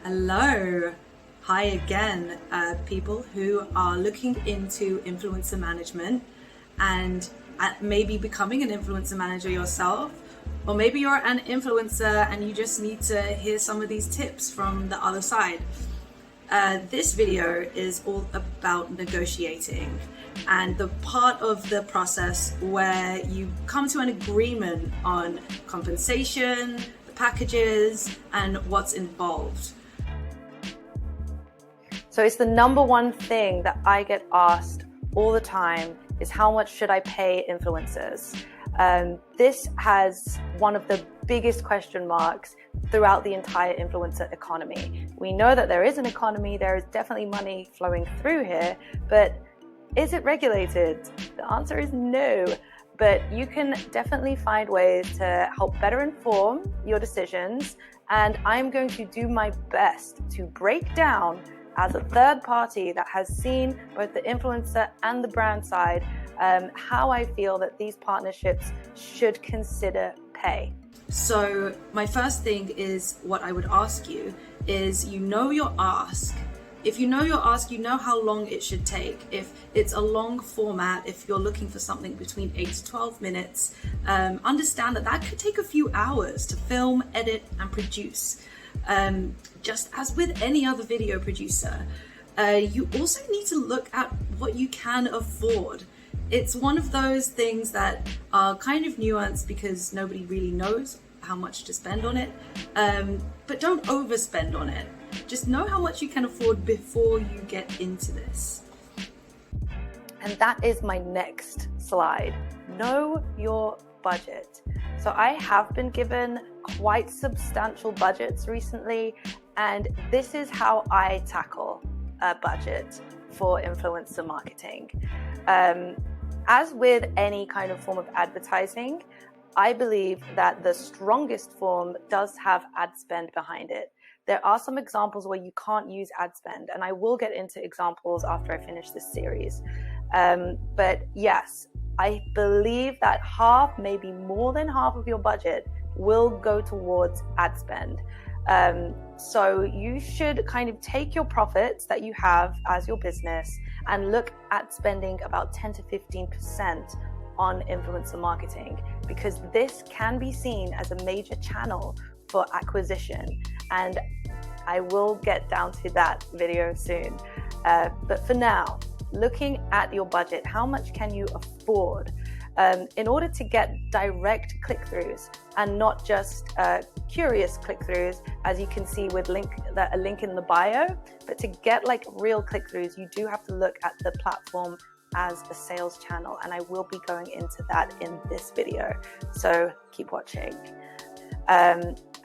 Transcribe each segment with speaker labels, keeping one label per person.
Speaker 1: Hello. Hi again, people who are looking into influencer management and maybe becoming an influencer manager yourself, or maybe you're an influencer and you just need to hear some of these tips from the other side. This video is all about negotiating and the part of the process where you come to an agreement on compensation, the packages, and what's involved.
Speaker 2: So it's the number one thing that I get asked all the time is how much should I pay influencers? This has one of the biggest question marks throughout the entire influencer economy. We know that there is an economy, there is definitely money flowing through here, but is it regulated? The answer is no, but you can definitely find ways to help better inform your decisions. And I'm going to do my best to break down, as a third party that has seen both the influencer and the brand side, how I feel that these partnerships should consider pay.
Speaker 1: So my first thing is what I would ask you is, you know your ask. If you know your ask, you know how long it should take. If it's a long format, if you're looking for something between 8 to 12 minutes, understand that could take a few hours to film, edit, and produce. Just as with any other video producer, you also need to look at what you can afford. It's one of those things that are kind of nuanced because nobody really knows how much to spend on it, but don't overspend on it. Just know how much you can afford before you get into this.
Speaker 2: And that is my next slide. Know your budget. So I have been given quite substantial budgets recently, and this is how I tackle a budget for influencer marketing. As with any kind of form of advertising, I believe that the strongest form does have ad spend behind it. There are some examples where you can't use ad spend, and I will get into examples after I finish this series. But yes, I believe that half, maybe more than half of your budget will go towards ad spend. So you should kind of take your profits that you have as your business and look at spending about 10 to 15% on influencer marketing, because this can be seen as a major channel for acquisition. And I will get down to that video soon. But for now, looking at your budget, how much can you afford? In order to get direct click-throughs and not just curious click-throughs, as you can see with a link in the bio, but to get like real click-throughs, you do have to look at the platform as a sales channel, and I will be going into that in this video, so keep watching.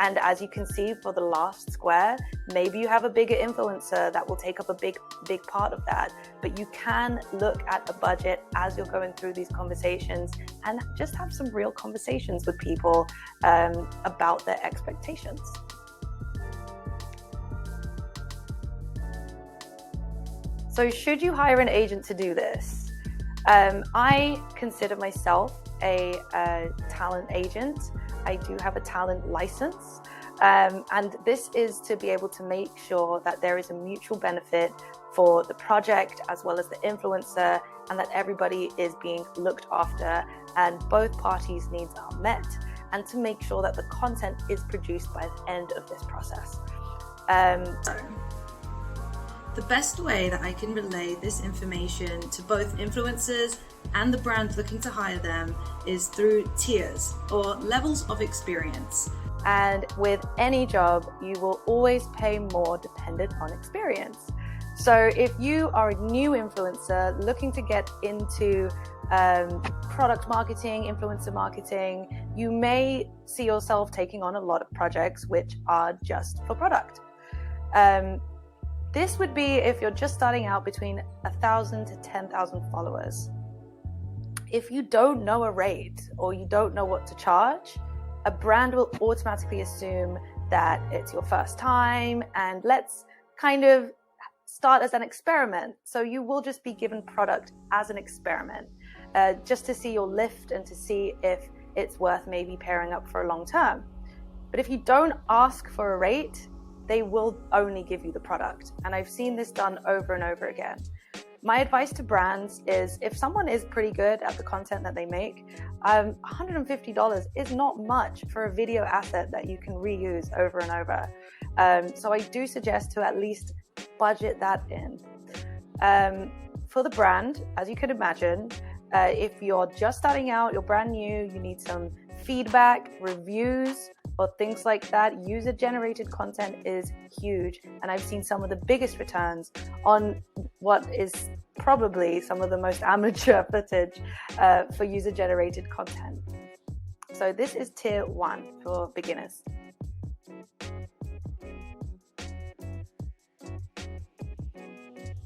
Speaker 2: And as you can see for the last square, maybe you have a bigger influencer that will take up a big part of that, but you can look at a budget as you're going through these conversations and just have some real conversations with people about their expectations. So should you hire an agent to do this? I consider myself a talent agent. I do have a talent license, and this is to be able to make sure that there is a mutual benefit for the project as well as the influencer, and that everybody is being looked after and both parties' needs are met, and to make sure that the content is produced by the end of this process.
Speaker 1: The best way that I can relay this information to both influencers and the brands looking to hire them is through tiers, or levels of experience.
Speaker 2: And with any job, you will always pay more dependent on experience. So if you are a new influencer looking to get into product marketing, influencer marketing, you may see yourself taking on a lot of projects which are just for product. This would be if you're just starting out between 1,000 to 10,000 followers. If you don't know a rate or you don't know what to charge, a brand will automatically assume that it's your first time, and let's kind of start as an experiment. So you will just be given product as an experiment, just to see your lift and to see if it's worth maybe pairing up for a long term. But if you don't ask for a rate, they will only give you the product. And I've seen this done over and over again. My advice to brands is, if someone is pretty good at the content that they make, $150 is not much for a video asset that you can reuse over and over. So I do suggest to at least budget that in. For the brand, as you could imagine, if you're just starting out, you're brand new, you need some feedback, reviews, or things like that. User-generated content is huge, and I've seen some of the biggest returns on what is probably some of the most amateur footage for user-generated content. So this is tier 1 for beginners.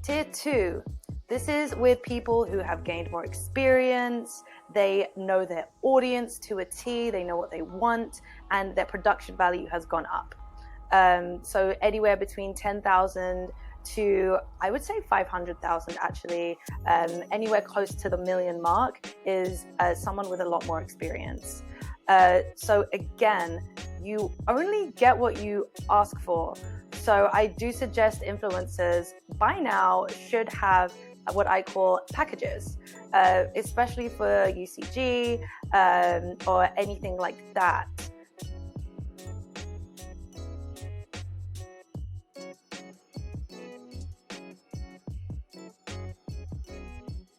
Speaker 2: Tier 2. This is with people who have gained more experience, they know their audience to a T, they know what they want, and their production value has gone up. So anywhere between 10,000 to, I would say 500,000 actually, anywhere close to the million mark is someone with a lot more experience. So again, you only get what you ask for. So I do suggest influencers by now should have what I call packages, especially for UCG or anything like that.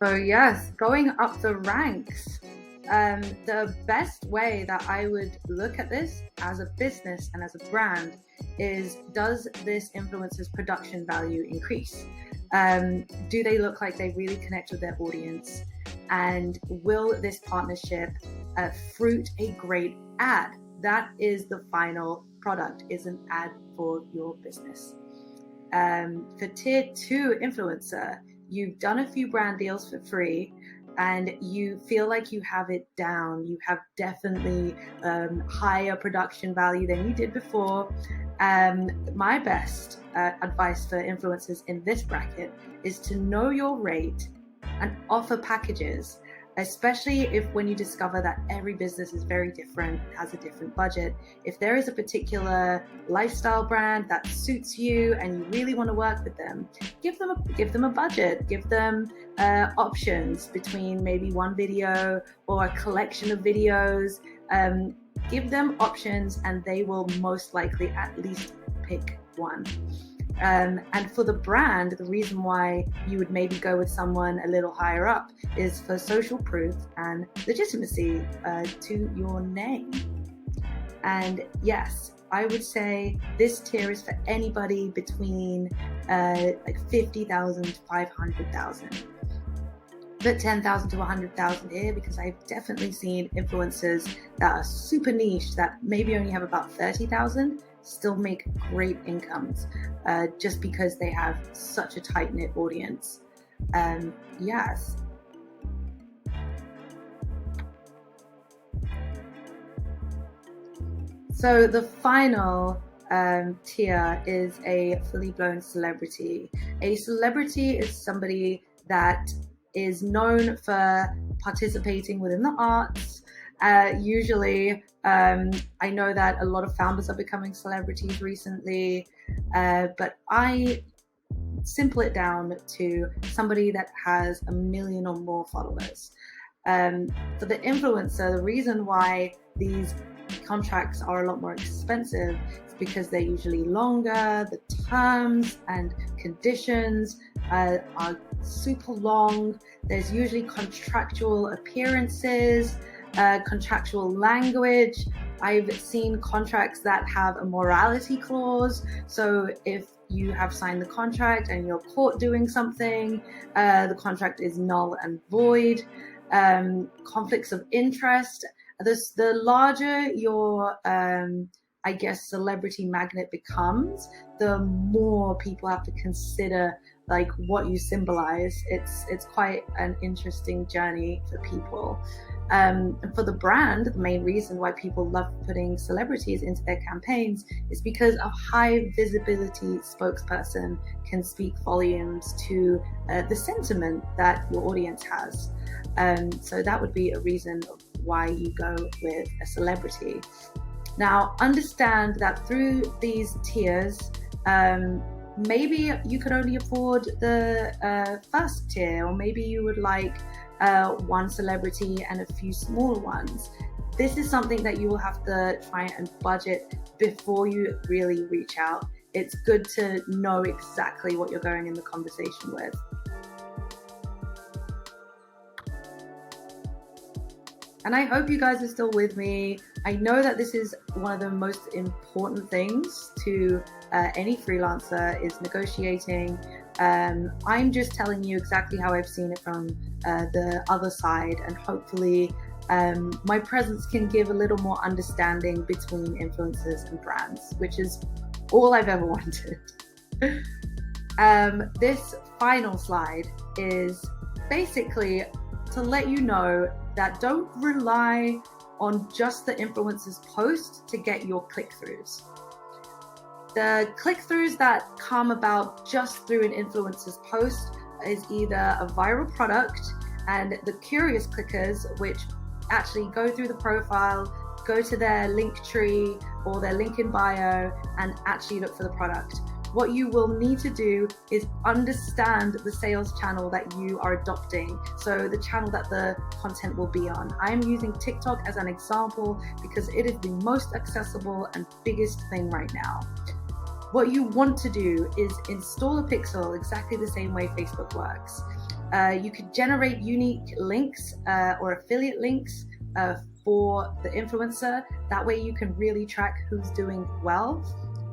Speaker 1: So yes, going up the ranks. The best way that I would look at this as a business and as a brand is, does this influencer's production value increase? Do they look like they really connect with their audience? And will this partnership fruit a great ad? That is the final product, is an ad for your business. For tier 2 influencer, you've done a few brand deals for free and you feel like you have it down. You have definitely higher production value than you did before. My best advice for influencers in this bracket is to know your rate and offer packages, especially if when you discover that every business is very different, has a different budget. If there is a particular lifestyle brand that suits you and you really want to work with them, give them a budget, give them options between maybe one video or a collection of videos. Give them options and they will most likely at least pick one. And for the brand, the reason why you would maybe go with someone a little higher up is for social proof and legitimacy to your name. And yes, I would say this tier is for anybody between like 50,000 to 500,000. Put 10,000 to 100,000 here because I've definitely seen influencers that are super niche that maybe only have about 30,000 still make great incomes just because they have such a tight-knit audience. Yes. So the final tier is a fully blown celebrity. A celebrity is somebody that is known for participating within the arts. Usually, I know that a lot of founders are becoming celebrities recently, but I simple it down to somebody that has 1 million or more followers. For the influencer, the reason why these contracts are a lot more expensive is because they're usually longer, the terms and conditions are super long. There's usually contractual appearances, contractual language. I've seen contracts that have a morality clause. So if you have signed the contract and you're caught doing something, the contract is null and void. Conflicts of interest. The larger your, I guess, celebrity magnet becomes, the more people have to consider like what you symbolize. It's quite an interesting journey for people. And for the brand, the main reason why people love putting celebrities into their campaigns is because a high visibility spokesperson can speak volumes to the sentiment that your audience has. So that would be a reason of why you go with a celebrity. Now, understand that through these tiers, maybe you could only afford the first tier, or maybe you would like one celebrity and a few smaller ones. This is something that you will have to try and budget before you really reach out. It's good to know exactly what you're going in the conversation with. And I hope you guys are still with me. I know that this is one of the most important things to any freelancer is negotiating. I'm just telling you exactly how I've seen it from the other side, and hopefully my presence can give a little more understanding between influencers and brands, which is all I've ever wanted. This final slide is basically to let you know that don't rely on just the influencer's post to get your click-throughs. The click-throughs that come about just through an influencer's post is either a viral product, and the curious clickers, which actually go through the profile, go to their link tree or their link in bio and actually look for the product. What you will need to do is understand the sales channel that you are adopting, so the channel that the content will be on. I am using TikTok as an example because it is the most accessible and biggest thing right now. What you want to do is install a pixel exactly the same way Facebook works. You could generate unique links or affiliate links for the influencer. That way you can really track who's doing well.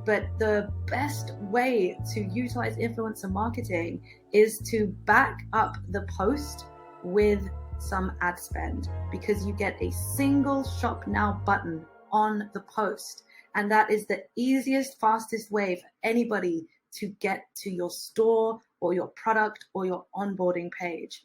Speaker 1: But the best way to utilize influencer marketing is to back up the post with some ad spend, because you get a single shop now button on the post. And that is the easiest, fastest way for anybody to get to your store or your product or your onboarding page.